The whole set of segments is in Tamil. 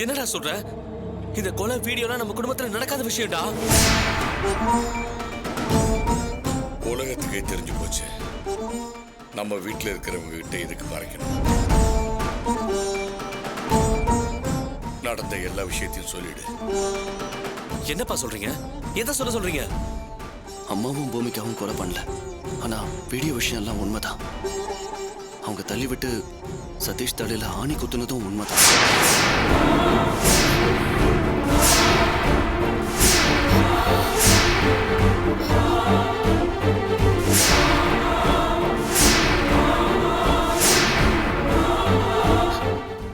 என்னடா சொல்ற? இந்த கொலை வீடியோலாம் நம்ம குடும்பத்துல நடக்காத விஷயம்டா. உலகத்துக்கே தெரிஞ்சு போச்சு. நம்ம வீட்டுல இருக்கிறவங்க கிட்ட எதுக்கு மறைக்கணும்? நடந்த எல்லா விஷயத்தையும் சொல்லிடு. என்னப்பா சொல்றீங்க? எதை சொல்றீங்க? அம்மாவும் பூமிக்காவும் கொலை பண்ணல. ஆனா வீடியோ விஷயம் எல்லாம் உண்மைதான். அவங்க தள்ளி விட்டு சதீஷ் தலையில ஆணி குத்துனதும் உண்மைதான்.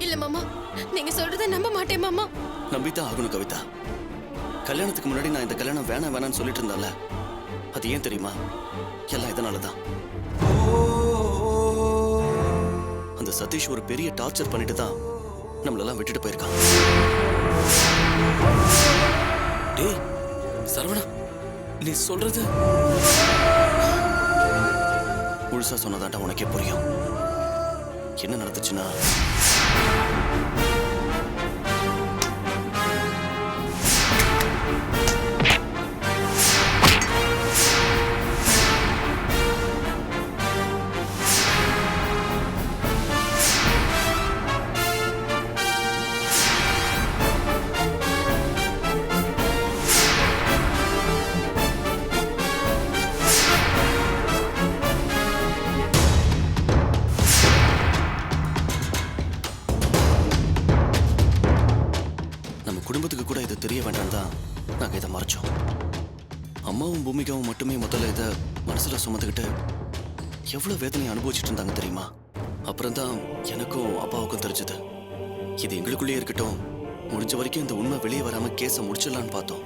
இல்ல மாமா, நீங்க சொல்றதை நம்ப மாட்டேன் மாமா. நம்பித்தான் ஆகணும் கவிதா. கல்யாணத்துக்கு முன்னாடி நான் இந்த கல்யாணம் வேணாம் வேணாம்னு சொல்லிட்டு இருந்தால, அது ஏன் தெரியுமா? எல்லாம் இதனாலதான். அந்த சதீஷ் ஒரு பெரிய டார்ச்சர் பண்ணிட்டு தான் நம்மளெல்லாம் விட்டுட்டு போயிருக்கான். டேய் சரவணா, நீ சொல்றது முழுசா சொன்னதாண்டா உனக்கே புரியும். என்ன நடந்துச்சுன்னா, குடும்பத்துக்கு கூட இது தெரிய வேண்டாம் தான் நாங்கள் இதை மறைச்சோம். அம்மாவும் பூமிகாவும் மட்டுமே முதல்ல இதை மனசுல சுமந்துக்கிட்டு எவ்வளவு வேதனை அனுபவிச்சுட்டு இருந்தாங்க தெரியுமா? அப்புறம் தான் எனக்கும் அப்பாவுக்கும் தெரிஞ்சது. இது எங்களுக்குள்ளேயே இருக்கட்டும், முடிஞ்ச வரைக்கும் இந்த உண்மை வெளியே வராம கேஸை முடிச்சிடலான்னு பார்த்தோம்.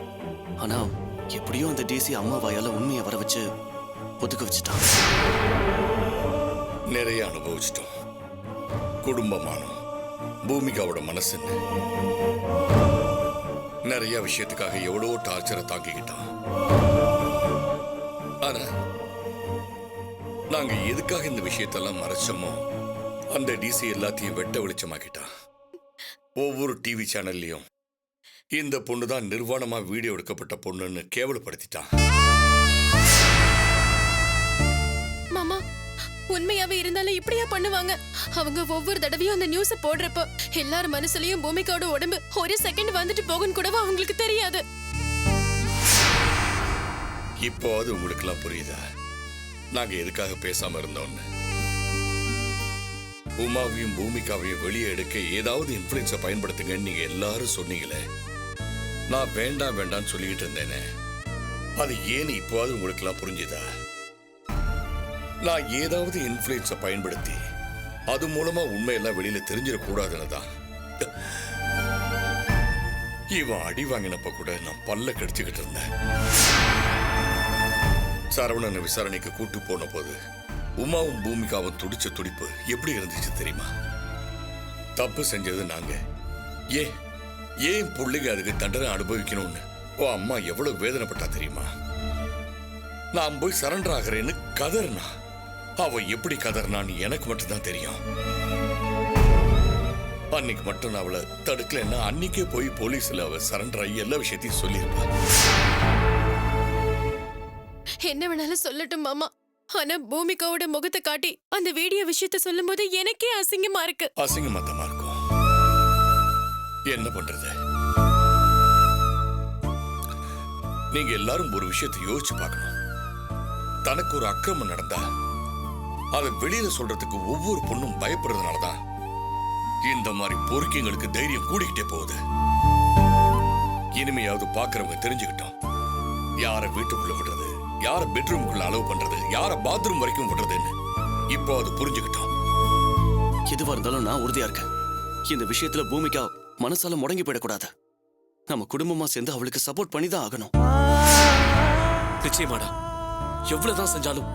ஆனா எப்படியோ அந்த டிசி அம்மா வாயால உண்மையை வர வச்சு ஒதுக்க வச்சுட்டான். நிறைய அனுபவிச்சிட்டோம். குடும்பமானோம், பூமிகாவோட மனசுன்னு நிறைய விஷயத்துக்காக எவ்வளோ டார்ச்சரை தாக்கிக்கிட்டான். ஆனா நாங்க எதுக்காக இந்த விஷயத்தெல்லாம் மறைச்சோமோ அந்த டிசி எல்லாத்தையும் வெட்ட வெளிச்சமாக்கிட்டான். ஒவ்வொரு டிவி சேனல்லையும் இந்த பொண்ணு தான் நிர்வாணமா வீடியோ எடுக்கப்பட்ட பொண்ணுன்னு கேவலப்படுத்திட்டான். மாமா, உண்மையாவே இருந்தாலும் இப்படியா பண்ணுவாங்க? அவங்க ஒவ்வொரு தடவையும் அந்த நியூஸ போடுறப்ப எல்லார் மனசுலயும் பூமிகாவோட உடம்பு ஒரு செகண்ட் வந்துட்டு போகுன்னு கூடவா அவங்களுக்கு தெரியாது. இப்போ அது உங்களுக்கு எல்லாம் புரியுதா நாங்க எதுக்காக பேசாம இருந்தோம்னு? உமாவையும் பூமிகாவையும் வெளியே எடுக்க ஏதாவது இன்ஃபுளுன்ஸை பயன்படுத்துங்கன்னு நீங்க எல்லாரும் சொன்னீங்களே. நான் வேண்டாம் வேண்டாம்னு சொல்லிக்கிட்டு இருந்தேனே, அது ஏன்னு இப்போது உங்களுக்கு எல்லாம் புரிஞ்சுதா? நான் ஏதாவது இன்ஃபுளுன்ஸை பயன்படுத்தி அது மூலமா உண்மையெல்லாம் வெளியில தெரிஞ்சிடக்கூடாதுன்னு தான். இவன் அடி வாங்கினப்ப கூட நான் பல்ல கடிச்சுக்கிட்டு இருந்தேன். சரவணனை விசாரணைக்கு கூட்டு போன போது உமாவும் பூமிகாவும் துடிச்ச துடிப்பு எப்படி இருந்துச்சு தெரியுமா? தப்பு செஞ்சது நாங்க. ஏன் பிள்ளைங்க அதுக்கு தண்டனை அனுபவிக்கணும்னு ஓ அம்மா எவ்வளவு வேதனைப்பட்டா தெரியுமா? நான் போய் சரண்டர் ஆகிறேன்னு கதறினா. அவ எப்படி கதறினான்னு எனக்கு மட்டும்தான் தெரியும். அன்னைக்கு மட்டும் நான் அவளை தடுக்கலன்னா அன்னைக்கே போய் போலீஸ்ல அவ சரண்டர் ஆகி எல்லா விஷயத்தையும் சொல்லியிருப்பா. என்ன வேணாலும் சொல்லட்டும் மாமா, ஆனா பூமிகாவோட முகத்தை காட்டி அந்த வீடியோ விஷயத்த சொல்லும் போது எனக்கே அசிங்கமா இருக்கு. அசிங்கமாத்தமா இருக்கும். என்ன பண்றது? நீங்க எல்லாரும் ஒரு விஷயத்தை யோசிச்சு பார்க்கணும். தனக்கு ஒரு அக்கிரமம் நடந்தா அதை வெளியில சொல்றதுக்கு ஒவ்வொரு பொண்ணும் பயப்படுறதுனாலதான் இந்த மாதிரி பொறுக்கிங்களுக்கு தைரியம் கூடிக்கிட்டே போகுது. இனிமையாவது பாக்குறவங்க தெரிஞ்சுக்கிட்டோம். யார வீட்டுக்குள்ள விடுறது, யார பெட்ரூமுக்குள்ள அலோவ் பண்றது, யார பாத்ரூம் வரைக்கும் விடுறதுன்னு இப்போ அது புரிஞ்சுக்கிட்டோம். எதுவா இருந்தாலும் நான் உறுதியா இருக்கேன். இந்த விஷயத்துல பூமிகா மனசால முடங்கி போயிடக்கூடாது. நம்ம குடும்பமா சேர்ந்து அவளுக்கு சப்போர்ட் பண்ணி தான் ஆகணும். நிச்சயமாடா. எவ்வளவுதான் செஞ்சாலும்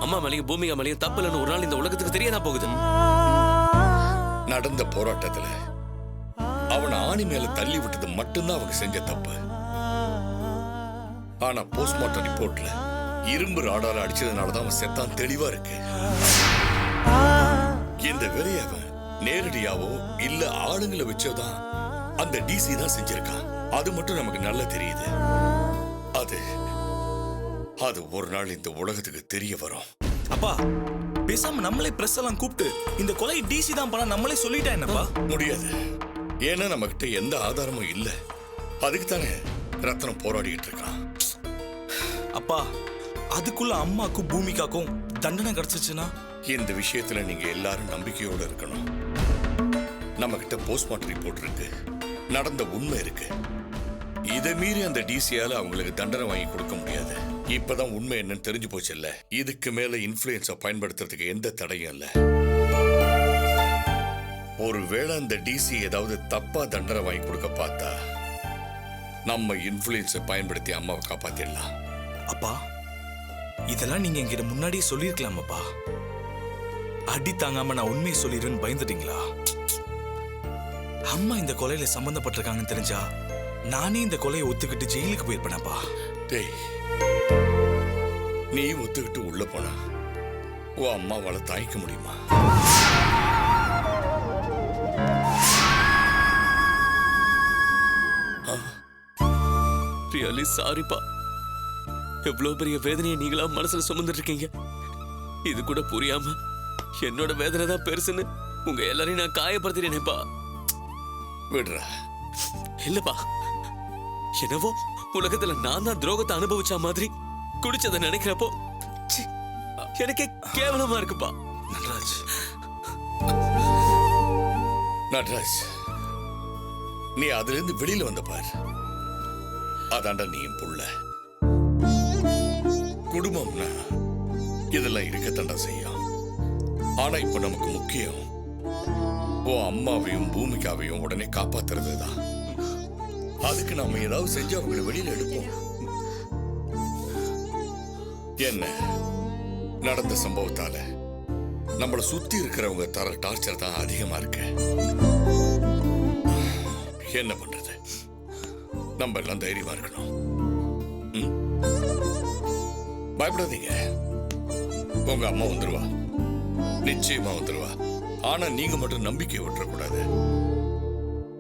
அம்மா மேலையும் பூமிகா மேலையும் தப்பு இல்லைன்னு ஒரு நாள் இந்த உலகத்துக்கு தெரியதான் போகுது. நடந்த போராட்டத்துல அவனை ஆணி மேல தள்ளி விட்டது மட்டும்தான் அவங்க செஞ்ச தப்பு. ஆனா போஸ்ட்மார்ட்டம் ரிப்போர்ட்ல இரும்பு ராடால அடிச்சதுனாலதான் அவன் செத்தான் தெளிவா இருக்கு. இந்த வேலையை அவன் நேரடியாவோ இல்ல ஆளுங்களை வச்சோதான் அந்த டிசி தான் செஞ்சிருக்கான். அது மட்டும் நமக்கு நல்லா தெரியுது. அது ஒரு நாள் இந்த உலகத்துக்கு தெரிய வரும். அப்பா, பேசாம நம்மளே பிரஸ் எல்லாம் கூப்பிட்டு இந்த கொலை டிசி தான் பண்ண நம்மளே சொல்லிட்டா என்னப்பா? முடியாது. ஏன்னா நம்ம கிட்ட எந்த ஆதாரமும் இல்ல. அதுக்கு தானே ரத்னம் போராடிட்டு இருக்கான். அப்பா, அதுக்குள்ள அம்மாக்கும் பூமிகாக்கும் தண்டனை கிடைச்சிச்சுன்னா? இந்த விஷயத்துல நீங்க எல்லாரும் நம்பிக்கையோட இருக்கணும். நம்ம கிட்ட போஸ்ட்மார்ட்டம் ரிப்போர்ட் இருக்கு, நடந்த உண்மை இருக்கு. இதை மீறி அந்த டிசியால அவங்களுக்கு தண்டனை வாங்கி கொடுக்க முடியாது. இப்பதான் உண்மை என்னன்னு தெரிஞ்சு போச்சு இல்ல. இதுக்கு மேல இன்ஃப்ளூயன்ஸை பயன்படுத்துறதுக்கு எந்த தடையும் இல்ல. ஒருவேளை அந்த டிசி ஏதாவது தப்பா தண்டனை வாங்கி கொடுக்க பார்த்தா நம்ம இன்ஃப்ளூயன்ஸை பயன்படுத்தி அம்மாவை காப்பாத்திடலாம். அப்பா, இதெல்லாம் நீங்க என்கிட்ட முன்னாடியே சொல்லிருக்கலாமப்பா. அடி தாங்காம நான் உண்மையை சொல்லிடுவேன்னு பயந்துட்டீங்களா? அம்மா இந்த கொலையில சம்பந்தப்பட்டிருக்காங்கன்னு தெரிஞ்சா நானே இந்த கொலையை ஒத்துக்கிட்டு ஜெயிலுக்கு போயிருப்பேனப்பா. டேய், நீ ஒத்துக்கிட்டு உள்ள போனா உன் அம்மாவால தாய்க்க முடியுமா? ரியலி சாரிப்பா. எவ்வளவு பெரிய வேதனையை நீங்களா மனசுல சுமந்துட்டு இருக்கீங்க. இது கூட புரியாம என்னோட வேதனை தான் பெருசுன்னு உங்க எல்லாரையும் நான் காயப்படுத்தினேப்பா. விடுறா. இல்லப்பா, என்னவோ உலகத்துல நான் தான் துரோகத்தை அனுபவிச்ச மாதிரி குடிச்சதை நினைக்கிறப்போ ச்சீ, எனக்கே கேவலமா இருக்குப்பா. நடராஜ், நடராஜ், நீ அதுல இருந்து வெளியில வந்த பார். அதாண்டா நீ என் புள்ள. குடும்பம்னா இதெல்லாம் இருக்கத்தாண்டா செய்யும். ஆனா இப்ப நமக்கு முக்கியம் உன் அம்மாவையும் பூமிகாவையும் உடனே காப்பாத்துறது தான். அதுக்கு நாம ஏதாவது செஞ்சு அவங்களை வெளியில எடுப்போம். என்ன நடந்த சம்பவத்தால நம்மளை சுத்தி இருக்கிறவங்க தர டார்ச்சர் தான் அதிகமா இருக்கு. என்ன பண்றது? நம்ம எல்லாம் தைரியமா இருக்கணும். பயப்படாதீங்க. உங்க அம்மா வந்துருவா, நிச்சயமா வந்துருவா. ஆனா நீங்க மட்டும் நம்பிக்கை விட்டுறக்கூடாது.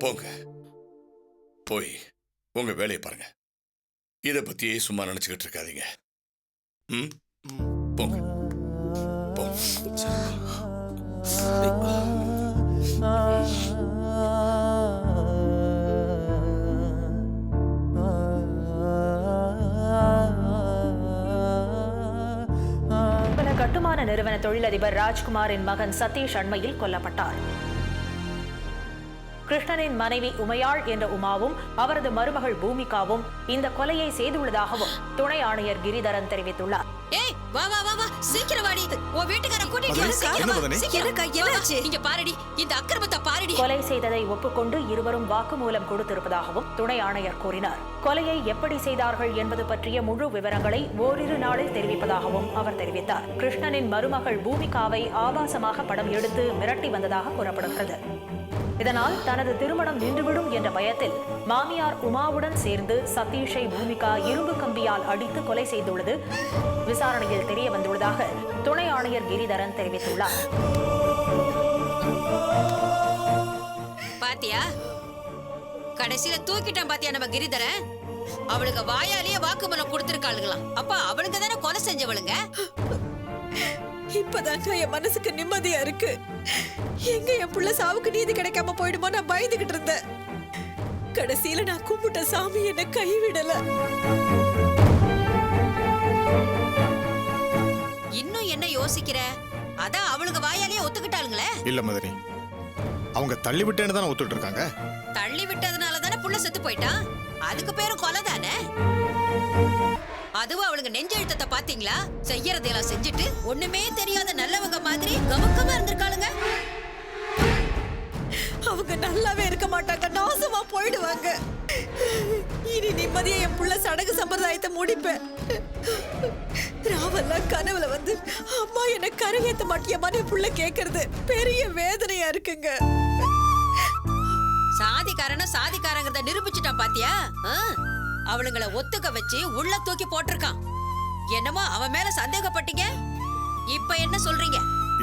போங்க, போய் உங்க வேலையை பாருங்க. இத பத்தியே சும்மா நினைச்சுக்கிட்டு இருக்காதீங்க. போங்க போங்க. கட்டுமான நிறுவன தொழிலதிபர் ராஜ்குமாரின் மகன் சதீஷ் அண்மையில் கொல்லப்பட்டார். கிருஷ்ணனின் மனைவி உமையாள் என்ற உமாவும் அவரது மருமகள் பூமிகாவும் இந்த கொலையை செய்துள்ளதாகவும் துணை ஆணையர் கிரிதரன் தெரிவித்துள்ளார். ஏய், வா வா வா வா, சீக்கிரம் வாடி. உன் வீட்டுக்காரன் கூட்டிட்டு வா. சீக்கிரம் இங்க பாருடி, இந்த அக்கிரமத்தை பாருடி. கொலை செய்ததை ஒப்புக்கொண்டு இருவரும் வாக்குமூலம் கொடுத்திருப்பதாகவும் துணை ஆணையர் கூறினார். கொலையை எப்படி செய்தார்கள் என்பது பற்றிய முழு விவரங்களை ஓரிரு நாளில் தெரிவிப்பதாகவும் அவர் தெரிவித்தார். கிருஷ்ணனின் மருமகள் பூமிகாவை ஆபாசமாக படம் எடுத்து மிரட்டி வந்ததாக கூறப்படுகிறது. இதனால் தனது திருமணம் நின்றுவிடும் என்ற பயத்தில் மாமியார் உமாவுடன் சேர்ந்து சதீஷை பூமிகா இரும்பு கம்பியால் அடித்து கொலை செய்துள்ளது விசாரணையில் தெரிய வந்துள்ளதாக துணை ஆணையர் கிரிதரன் தெரிவித்துள்ளார். பாத்தியா, கடைசியில தூக்கிட்டான் பாத்தியா நம்ம கிரிதரன். அவளுக்கு வாயாலேயே வாக்குமூலம் கொடுத்திருக்காளுங்களாம். அப்ப அவளுக்கு தானே கொலை செஞ்சவளுங்க. இப்பதாங்க என் மனசுக்கு நிம்மதியா இருக்கு. எங்க என் புள்ள சாவுக்கு நீதி கிடைக்காம போயிடுமோ நான் பயந்துகிட்டு இருந்தேன். கடைசியில நான் கும்பிட்ட சாமி என்ன கைவிடல. இன்னும் என்ன யோசிக்கிற? அதான் அவளுக்கு வாயாலேயே ஒத்துக்கிட்டாளுங்களே. இல்ல மதனி, அவங்க தள்ளி விட்டேன்னு தானே ஒத்துட்டு இருக்காங்க. தள்ளி விட்டதுனால தானே புள்ள செத்து போயிட்டான். அதுக்கு பேரும் கொலை தானே. அதுவும் அவளுக்கு நெஞ்செழுத்தத்தை பாத்தீங்களா? செய்யறதையெல்லாம் செஞ்சுட்டு ஒண்ணுமே தெரியாத நல்லவங்க மாதிரி கமக்கமா இருந்திருக்காளுங்க. அவங்க நல்லாவே இருக்க மாட்டாங்க, நாசமா போயிடுவாங்க. இனி நிம்மதியா என் புள்ள சடங்கு சம்பிரதாயத்தை முடிப்பேன். ராவெல்லாம் கனவுல வந்து அம்மா என்ன கரையேத்த மாட்டியம்மான்னு என் புள்ள கேக்குறது பெரிய வேதனையா இருக்குங்க. சாதிக்காரங்கிறத நிரூபிச்சுட்டான் பாத்தியா? அவளுங்களை ஒத்துக்க வச்சு உள்ள தூக்கி போட்டிருக்கான். என்னமோ அவன் மேல சந்தேகப்பட்டீங்க, இப்ப என்ன சொல்றீங்க?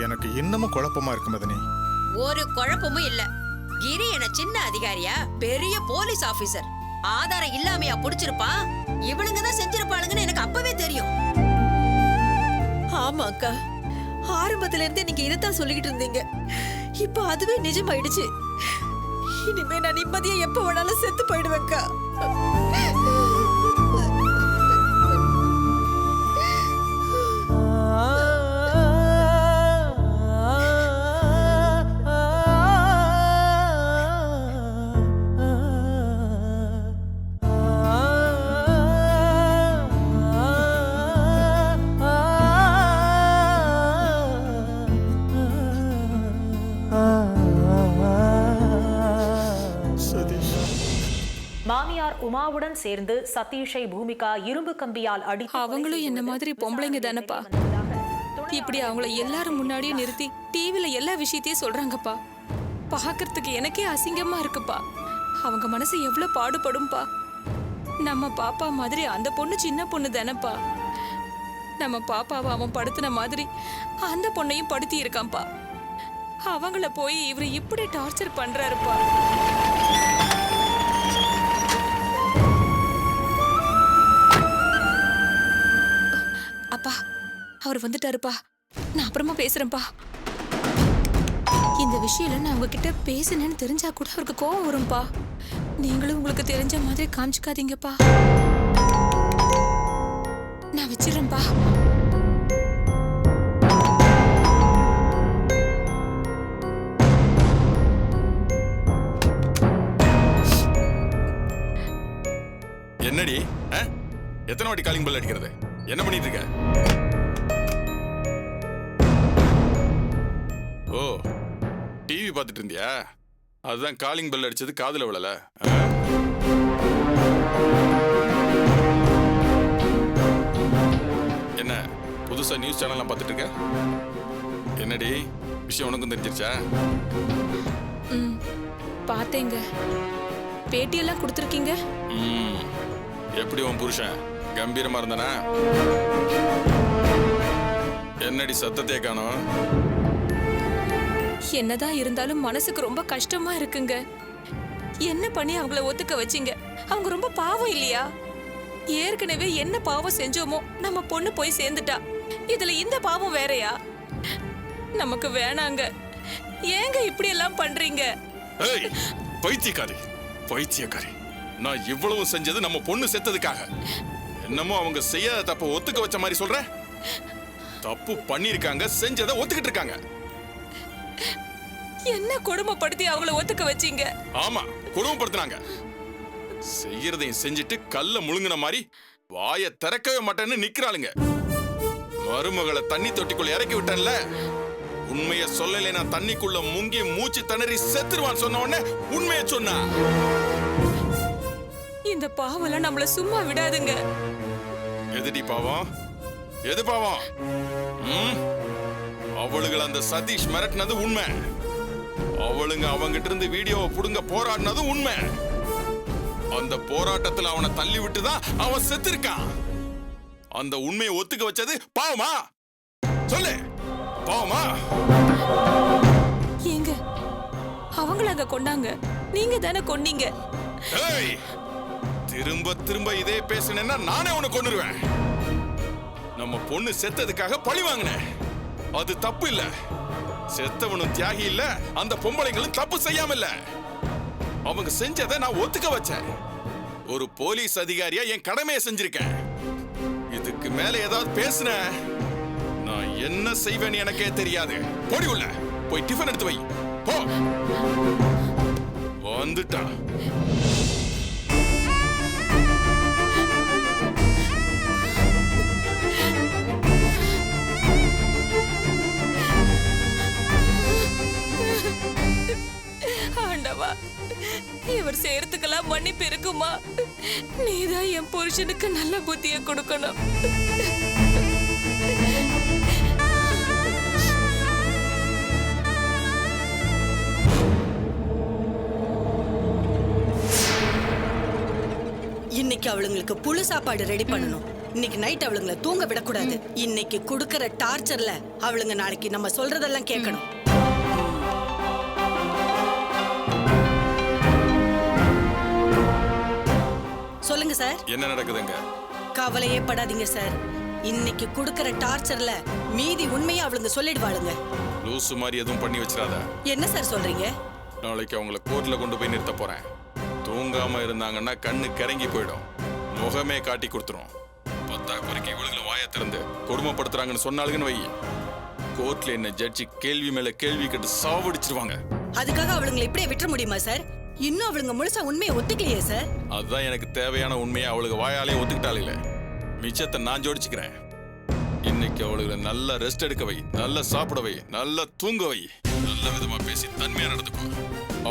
எனக்கு இன்னமும் குழப்பமா இருக்கு மதனி. ஒரு குழப்பமும் இல்ல. கிரி என்ன சின்ன அதிகாரியா, பெரிய போலீஸ் ஆபீசர். ஆதாரம் இல்லாமையா புடிச்சிருப்பான்? இவனுங்க தான் செஞ்சிருப்பாளுங்கன்னு எனக்கு அப்பவே தெரியும். ஆமா அக்கா, ஆரம்பத்துல இருந்தே நீங்க இதைத்தான் சொல்லிக்கிட்டு இருந்தீங்க. இப்ப அதுவே நிஜமாயிடுச்சு. இனிமே நான் நிம்மதியா எப்ப வேணாலும் செத்து போயிடுவேன்க்கா. மாமியார் உமாவுடன் சேர்ந்து சதீஷை பூமிகா இரும்பு கம்பியால் அடித்து அவங்களும் என்ன மாதிரி பொம்பளைங்க தானப்பா. இப்படி அவங்கள எல்லாரும் முன்னாடியே நிறுத்தி டிவில எல்லா விஷயத்தையும் சொல்றாங்கப்பா. பாக்குறதுக்கு எனக்கே அசிங்கமா இருக்குப்பா. அவங்க மனசு எவ்வளவு பாடுபடும்பா. நம்ம பாப்பா மாதிரி அந்த பொண்ணு சின்ன பொண்ணு தானப்பா. நம்ம பாப்பாவை அவன் படுத்தின மாதிரி அந்த பொண்ணையும் படுத்தி இருக்கான்ப்பா. அவங்கள போய் இவரு இப்படி டார்ச்சர் பண்றாருப்பா. அப்பா, அவர் வந்துட்டாருப்பா. நான் அப்புறமா பேசுறேன்ப்பா. இந்த விஷயம்ல நான் உங்ககிட்ட பேசினேன்னு தெரிஞ்சா கூட அவருக்கு கோவம் வரும்பா. நீங்களும் உங்களுக்கு தெரிஞ்ச மாதிரி காமிச்சுக்காதீங்கப்பா. நான் வச்சிடறேன்ப்பா. என்னடி எத்தனை வாட்டி காலிங் பெல் அடிக்கிறது? என்ன பண்ணிட்டு இருக்க? ஓ, டிவி பார்த்துட்டு இருந்தியா? அதுதான் காலிங் பெல் அடிச்சது காதுல விழல. என்ன புதுசா நியூஸ் சேனல்லாம் பார்த்துட்டு இருக்க? என்னடி விஷயம் உனக்கும் தெரிஞ்சிருச்சா? பார்த்தேங்க. பேட்டியெல்லாம் கொடுத்துருக்கீங்க. எப்படி உன் புருஷன் கம்பீரமா இருந்தானா? என்னடி சத்தத்தை காணோம்? என்னதான் இருந்தாலும் மனசுக்கு ரொம்ப கஷ்டமா இருக்குங்க. என்ன பண்ணி அவங்கள ஒத்துக்க வச்சீங்க? அவங்க ரொம்ப பாவம் இல்லையா? ஏற்கனவே என்ன பாவம் செஞ்சோமோ நம்ம பொண்ணு போய் சேர்ந்துட்டா. இதுல இந்த பாவம் வேறயா? நமக்கு வேணாங்க. ஏங்க இப்படி எல்லாம் பண்றீங்க? ஏய், பைத்தியக்காரி பைத்தியக்காரி. நான் இவ்வளவு செஞ்சது நம்ம பொண்ணு செத்ததுக்காக. என்னமோ அவங்க செய்யாத தப்ப ஒத்துக்க வச்ச மாதிரி சொல்ற? தப்பு பண்ணிருக்காங்க, செஞ்சதை ஒத்துக்கிட்டு இருக்காங்க. என்ன கொடுமைப்படுத்தி அவங்கள ஒத்துக்க வச்சீங்க? ஆமா, கொடுமைப்படுத்தினாங்க. செய்யறதையும் செஞ்சுட்டு கல்ல முழுங்கின மாதிரி வாயை திறக்கவே மாட்டேன்னு நிக்கிறாளுங்க. மருமகளை தண்ணி தொட்டிக்குள்ள இறக்கி விட்டேன்ல, உண்மைய சொல்லலைன்னா தண்ணிக்குள்ள முங்கி மூச்சு திணறி செத்துருவான்னு சொன்ன உடனே உண்மையை சொன்னா. இந்த பாவம்லாம் நம்மள சும்மா விடாதுங்க. எதுடி பாவம்? எது பாவம்? அவளுகளை அந்த சதீஷ் மிரட்டினது உண்மை. அவளுங்க அவங்கிட்ட இருந்து வீடியோவை புடுங்க போராடினது உண்மை. அந்த போராட்டத்துல அவனை தள்ளி விட்டுதான் அவன் செத்துருக்கான். அந்த உண்மையை ஒத்துக்க வச்சது பாவமா? சொல்லு, பாவமா? ஏங்க, அவங்கள அங்க கொண்டாங்க, நீங்க தானே கொன்னீங்க. ஏய், திரும்ப திரும்ப இதே பேசுனேன்னா நானே உன்னை கொன்னுருவேன். நம்ம பொண்ணு செத்ததுக்காக பழி வாங்கினேன். அது தப்பு இல்ல. செத்தவனும் தியாகி இல்ல, அந்த பொம்பளைங்களும் தப்பு செய்யாம இல்ல. அவங்க செஞ்சதை நான் ஒத்துக்க வச்சேன். ஒரு போலீஸ் அதிகாரியா என் கடமையை செஞ்சிருக்கேன். இதுக்கு மேல ஏதாவது பேசுன நான் என்ன செய்வேன்னு எனக்கே தெரியாது. போடி உள்ள போய் டிஃபன் எடுத்து வை. போ. வந்துட்டா. ஆண்டவா, இவர் செய்யறதுக்கெல்லாம் மன்னிப்பு இருக்குமா? நீதான் என் புருஷனுக்கு நல்ல புத்திய கொடுக்கணும். இன்னைக்கு அவளுங்களுக்கு புழு சாப்பாடு ரெடி பண்ணணும். இன்னைக்கு நைட் அவளுங்களை தூங்க விடக்கூடாது. இன்னைக்கு குடுக்கற டார்ச்சர்ல அவளுங்க நாளைக்கு நம்ம சொல்றதெல்லாம் கேட்கணும். சொல்லுங்க சார். என்ன நடக்குதுங்க? கவலையே படாதீங்க சார். இன்னைக்கு கொடுக்கற டார்ச்சர்ல மீதி உண்மையை அவளுங்க சொல்லிடுவாளுங்க. லூசு மாதிரி எதுவும் பண்ணி வச்சிடாத. என்ன சார் சொல்றீங்க? நாளைக்கு அவங்கள கோர்ட்ல கொண்டு போய் நிறுத்த போறேன். தூங்காம இருந்தாங்கன்னா கண்ணு கிறங்கி போயிடும், முகமே காட்டி கொடுத்துரும். 10 குறைக்கு இவளுங்களை வாயை திறந்து கொடுமைப்படுத்துறாங்கன்னு சொன்னாலுங்கன்னு வை, கோர்ட்ல என்ன ஜட்ஜி கேள்வி மேல கேள்வி கேட்டு சாவடிச்சிருவாங்க. அதுக்காக அவளுங்களை இப்படியே விட்டுற முடியுமா சார்? இன்னும் அவளுங்க முழுசா உண்மையை ஒத்துக்கலையே சார். அதுதான் எனக்கு தேவையான உண்மையை அவளுக்கு வாயாலே ஒத்துக்கிட்டாலே, மிச்சத்தை நான் ஜோடிச்சுக்கிறேன். இன்னைக்கு அவளுக்கு நல்லா ரெஸ்ட் எடுக்க வை, நல்லா சாப்பிட வை, நல்லா தூங்க வை, நல்ல விதமா பேசி தன்மையா நடந்துக்கோ.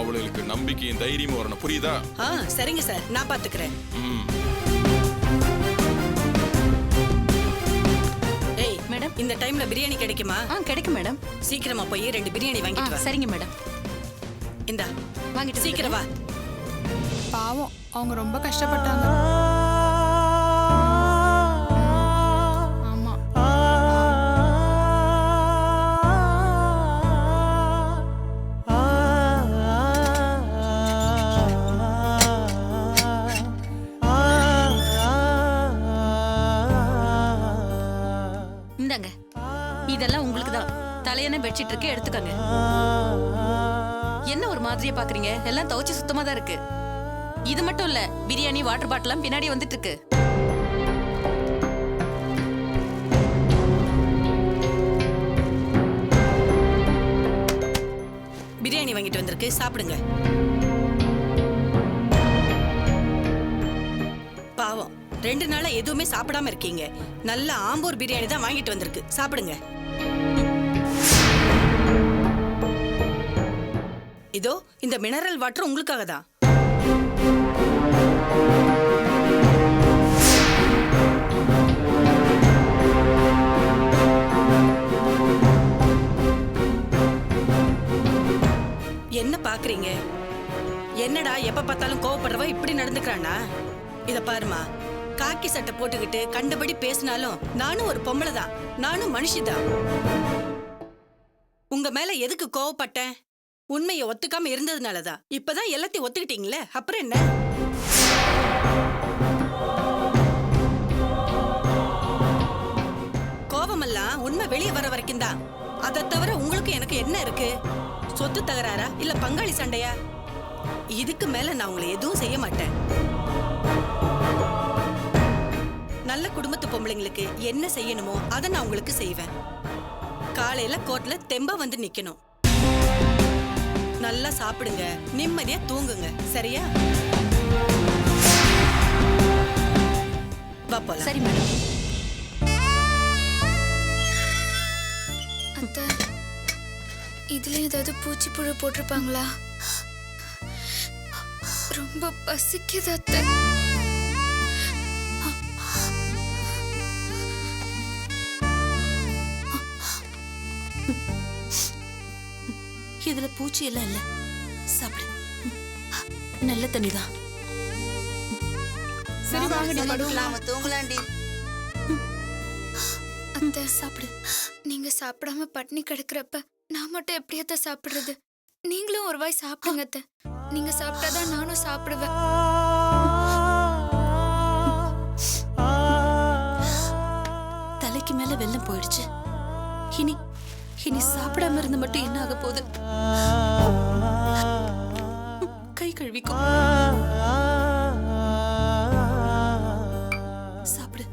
அவளுக்கு நம்பிக்கையும் தைரியமும் வரணும், புரியுதா? சரிங்க சார், நான் பாத்துக்கிறேன். ஏய் மேடம், இந்த டைம்ல பிரியாணி கிடைக்குமா? கிடைக்கும் மேடம். சீக்கிரமா போய் 2 பிரியாணி வாங்கிட்டு வா. சரிங்க மேடம். இந்தா வாங்கிட்டு சீக்கிரம் வா. பாவம், அவங்க ரொம்ப கஷ்டப்பட்டாங்க. ஆமா. இந்தாங்க, இதெல்லாம் உங்களுக்கு தான். தலையணை பெட்ஷீட் இருக்கு, எடுத்துக்கங்க. என்ன ஒரு மாதிரியா பாக்குறீங்க? எல்லாம் துவைச்சு சுத்தமா தான் இருக்கு. இது மட்டும் இல்ல, பிரியாணி வாட்டர் பாட்டிலாம் பின்னாடி வந்துட்டு இருக்கு. பிரியாணி வாங்கிட்டு வந்திருக்கு, சாப்பிடுங்க. பாவம், 2 நாளா எதுவுமே சாப்பிடாம இருக்கீங்க. நல்ல ஆம்பூர் பிரியாணி தான் வாங்கிட்டு வந்திருக்கு, சாப்பிடுங்க. இதோ இந்த மினரல் வாட்டர் உங்களுக்காக தான். என்ன பாக்குறீங்க? என்னடா எப்ப பார்த்தாலும் கோவப்படுறவ இப்படி நடந்துக்கிறானா? இத பாருமா, காக்கி சட்டை போட்டுக்கிட்டு கண்டபடி பேசினாலும் நானும் ஒரு பொம்பளை தான், நானும் மனுஷிதான். உங்க மேல எதுக்கு கோவப்பட்டேன்? உண்மையை ஒத்துக்காம இருந்ததுனாலதான். இப்பதான் எல்லாத்தையும் ஒத்துக்கிட்டீங்களே, அப்புறம் என்ன? கோவமெல்லாம் உண்மை வெளியே வர வரைக்கும் தான். அதை தவிர உங்களுக்கு எனக்கு என்ன இருக்கு? சொத்து தகராறா இல்ல பங்காளி சண்டையா? இதுக்கு மேல நான் உங்களை எதுவும் செய்ய மாட்டேன். நல்ல குடும்பத்து பொம்பளைங்களுக்கு என்ன செய்யணுமோ அதை நான் உங்களுக்கு செய்வேன். காலையில கோர்ட்ல தெம்பா வந்து நிக்கணும். நல்லா சாப்பிடுங்க, நிம்மதியா தூங்குங்க, சரியா? வா போலாம். சரி மேடம். அத்தை, இதுல ஏதாவது பூச்சி புழு போட்டிருப்பாங்களா? ரொம்ப பசிக்குது அத்தை. இதுல பூச்சி எல்லாம் இல்ல, சாப்பிடு. நல்ல தண்ணிதான். சரி வாங்கடி, படுக்கலாம், தூங்கலாண்டி. அத்தை சாப்பிடு. நீங்க சாப்பிடாம பட்னி கிடக்குறப்ப நான் மட்டும் எப்படியாத்த சாப்பிடுறது? நீங்களும் ஒரு வாய் சாப்பிடுங்க அத்தை. நீங்க சாப்பிட்டாதான் நானும் சாப்பிடுவேன். தலைக்கு மேல வெள்ளம் போயிடுச்சு. இனி சாப்பிடாம இருந்து மட்டும் என்ன ஆக போகுது? கை கழுவிக்கோ, சாப்பிடு.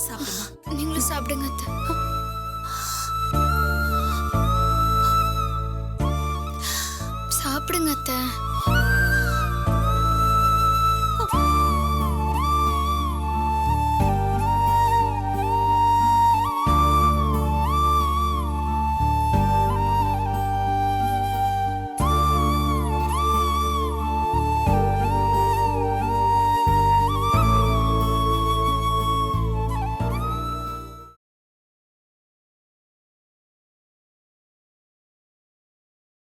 சாப்பிடுமா? நீங்களும் சாப்பிடுங்க அத்தை. சாப்பிடுங்க அத்தை.